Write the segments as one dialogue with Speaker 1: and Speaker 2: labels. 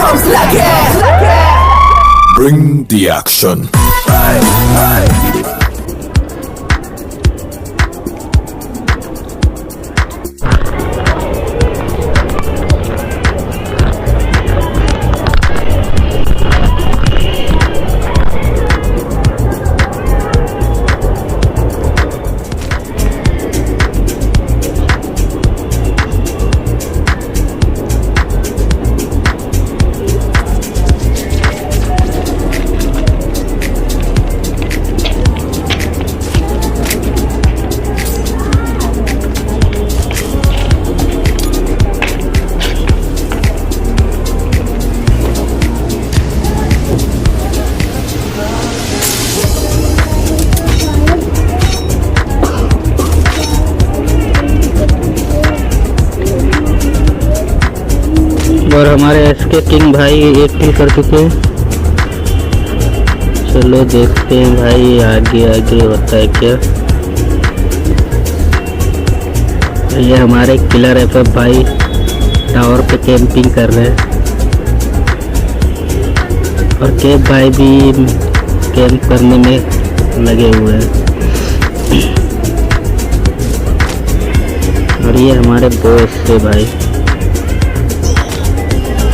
Speaker 1: comes Lucky.
Speaker 2: Bring the action.
Speaker 1: Hey, hey.
Speaker 3: और हमारे SK king भाई एक किल कर चुके हैं। चलो देखते हैं भाई आगे आगे होता है क्या। ये हमारे किलर एफएफ भाई टावर पे कैंपिंग कर रहे हैं और केप भाई भी कैंप करने में लगे हुए हैं। और ये हमारे बॉस से भाई,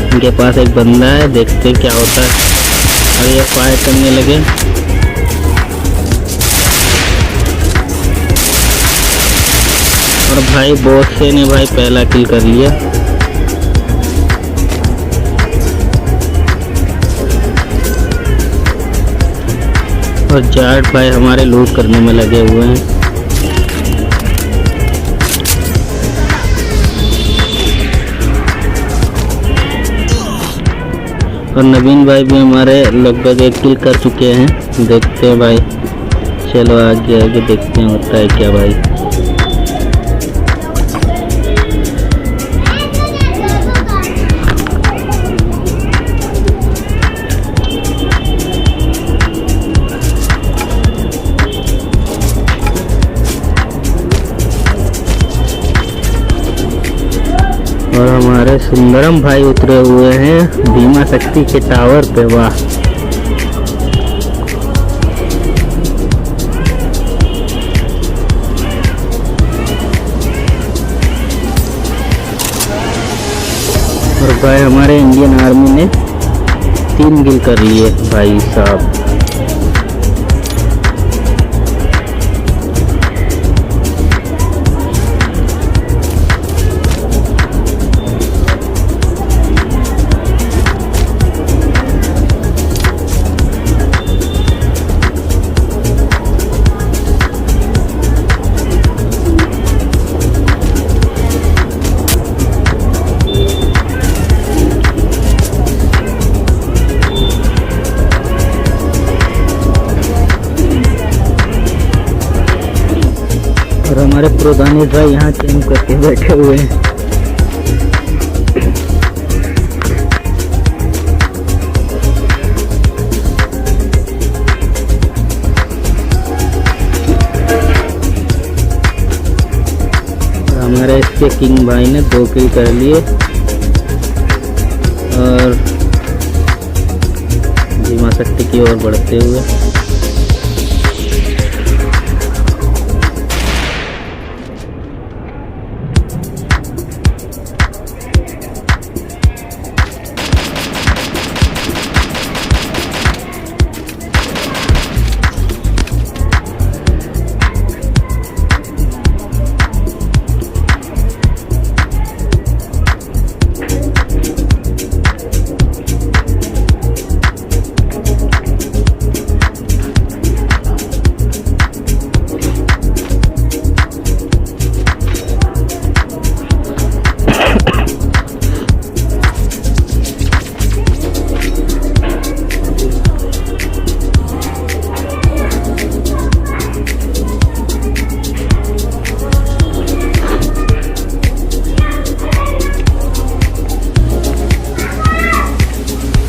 Speaker 3: इनके पास एक बंदा है, देखते हैं क्या होता है। और ये फायर करने लगे। और भाई बॉस से ने भाई पहला किल कर लिया। और जाट भाई हमारे लूट करने में लगे हुए हैं। और नवीन भाई भी हमारे लगभग एक किल कर चुके हैं। देखते हैं भाई, चलो आगे आगे देखते हैं होता है क्या भाई। और हमारे सुंदरम भाई उतरे हुए हैं भीमा शक्ति के टावर पे। वाह, और भाई हमारे इंडियन आर्मी ने 3 किल कर लिए भाई साहब। और हमारे प्रोदानिश भाई यहाँ कैंप करके बैठे हुए हैं। और हमारे इसके किंग भाई ने 2 किल कर लिए। और भीमा शक्ति की ओर बढ़ते हुए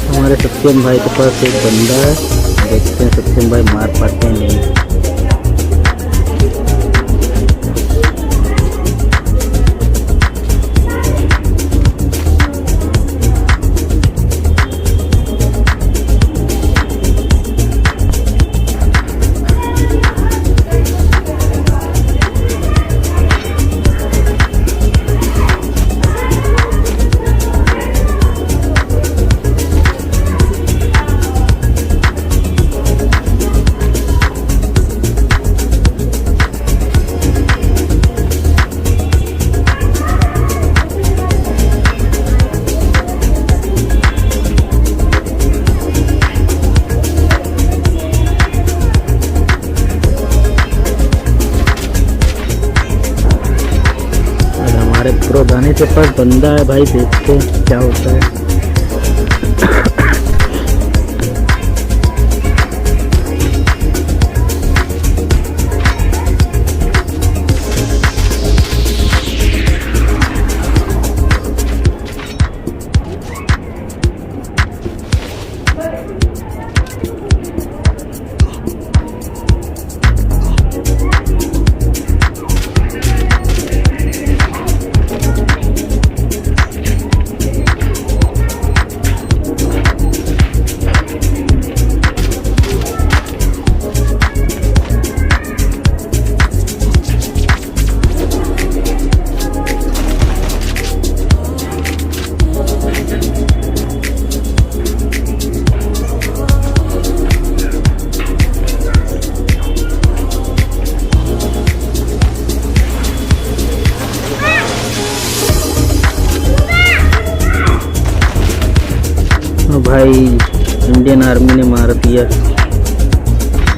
Speaker 3: हमारे सत्यम भाई के पास एक बंदा है, देखते हैं सत्यम भाई मार पाते हैं नहीं। प्रोधानी के पास बंदा है भाई, देखते हैं क्या होता है। भाई इंडियन आर्मी ने मार दिया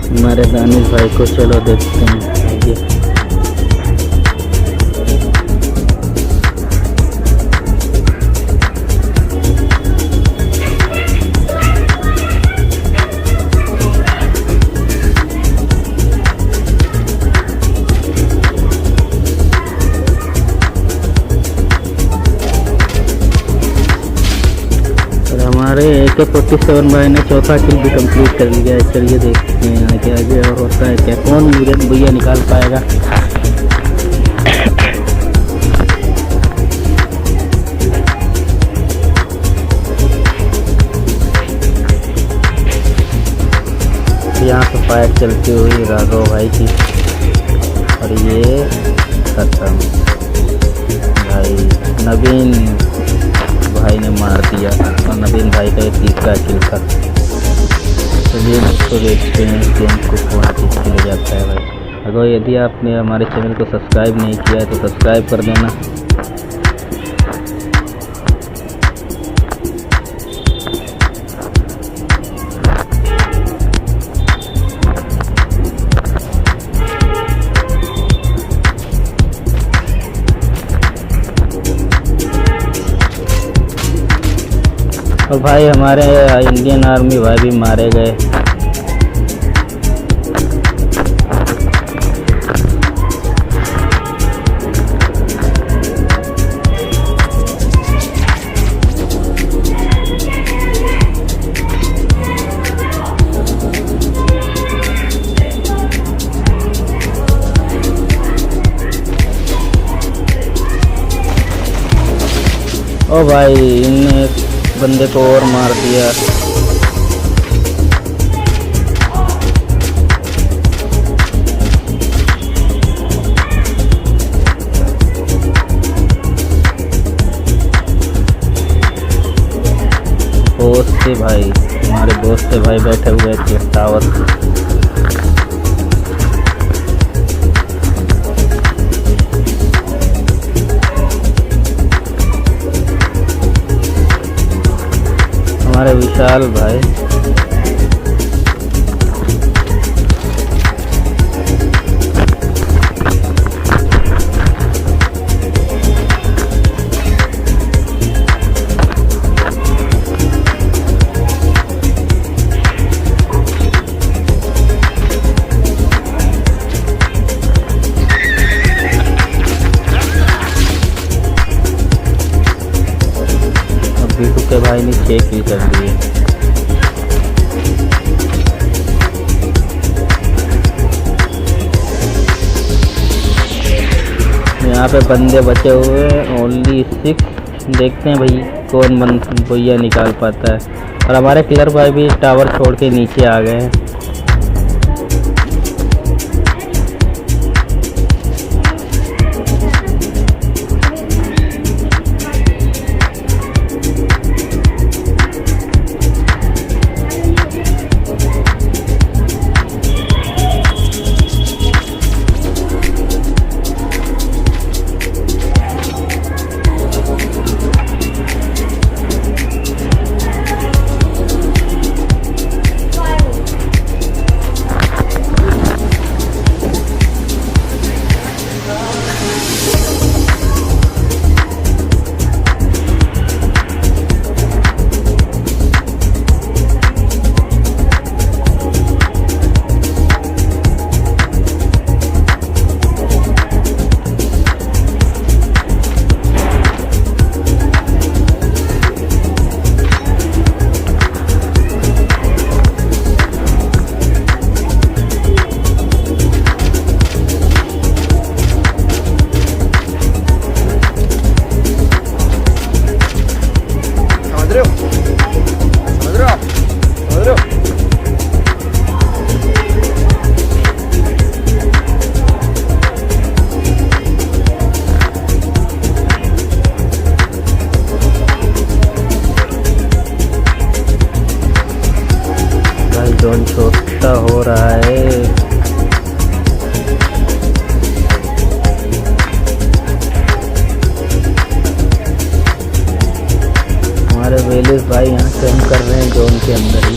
Speaker 3: हमारे दानिश भाई को। चलो देखते हैं आगे। हमारे AK-47 भाई ने चौथा किल भी कंप्लीट कर लिया है। चलिए देखते हैं आगे आगे और होता है क्या, कौन भैया निकाल पाएगा। यहाँ पे फाइट चलती हुई राघव भाई की, और ये खत्म भाई। नवीन भाई ने मार दिया और नवीन भाई का 30 किल था। चलिए तो देखते हैं गेम को कौन जीत के ले जाता है भाई। अगर यदि आपने हमारे चैनल को सब्सक्राइब नहीं किया है तो सब्सक्राइब कर देना। और भाई हमारे इंडियन आर्मी भाई भी मारे गए। ओ भाई इनने बंदे को और मार दिया। दोस्त थे भाई, हमारे दोस्त थे भाई बैठे हुए थे टावर। हमारे विशाल भाई बीटू के भाई ने 6 किल कर लिए। यहाँ पे बंदे बचे हुए ओनली 6। देखते हैं भाई कौन भैया निकाल पाता है। और हमारे किलर भाई भी टावर छोड़ के नीचे आ गए हैं। उल्टा हो रहा है। हमारे वेलिस भाई यहाँ कैंप कर रहे हैं जोन के अंदर ही।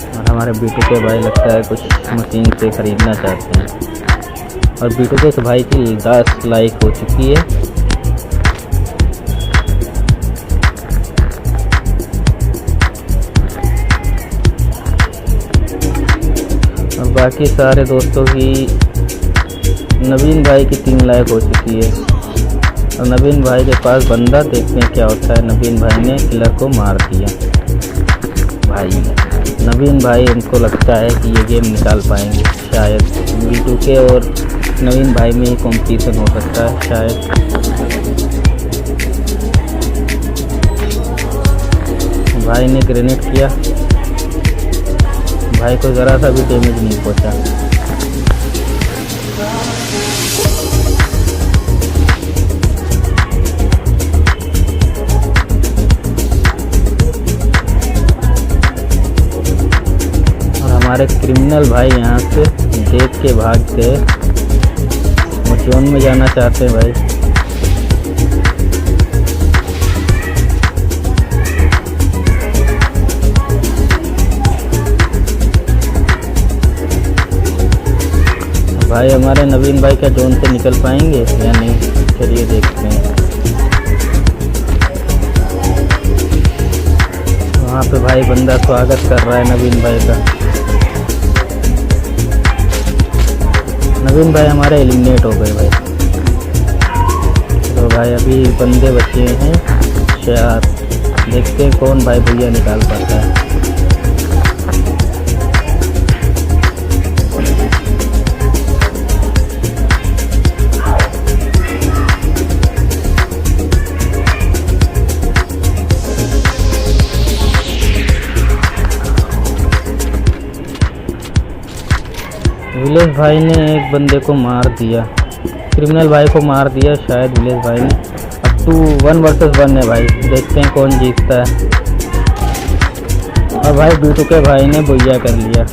Speaker 3: और हमारे बीटू के भाई लगता है कुछ मशीन से ख़रीदना चाहते हैं। और बीटू के भाई की 10 लाइक हो चुकी है। और बाकी सारे दोस्तों की नवीन भाई की 3 लाइक हो चुकी है। और नवीन भाई के पास बंदा, देखते हैं क्या होता है। नवीन भाई ने किलर को मार दिया। भाई नवीन भाई, इनको लगता है कि ये गेम निकाल पाएंगे शायद। बीटू के और नवीन भाई में ही कंपटीशन हो सकता है शायद। भाई ने ग्रेनेड किया, भाई को ज़रा सा भी डैमेज नहीं पहुंचा। और हमारे क्रिमिनल भाई यहाँ से देख के भाग गए। वो जोन में जाना चाहते हैं भाई। भाई हमारे नवीन भाई क्या जोन से निकल पाएंगे या नहीं, चलिए देखते हैं। वहाँ पे भाई बंदा स्वागत कर रहा है नवीन भाई का। नवीन भाई हमारे एलिमिनेट हो गए भाई। तो भाई अभी बंदे बचे हैं 4। देखते हैं कौन भाई भैया निकाल पाता है। विलेज भाई ने एक बंदे को मार दिया, क्रिमिनल भाई को मार दिया शायद विलेज भाई ने। अब 1 वर्सेस 1 है भाई, देखते हैं कौन जीतता है। और भाई बीटू के भाई ने बुइया कर लिया।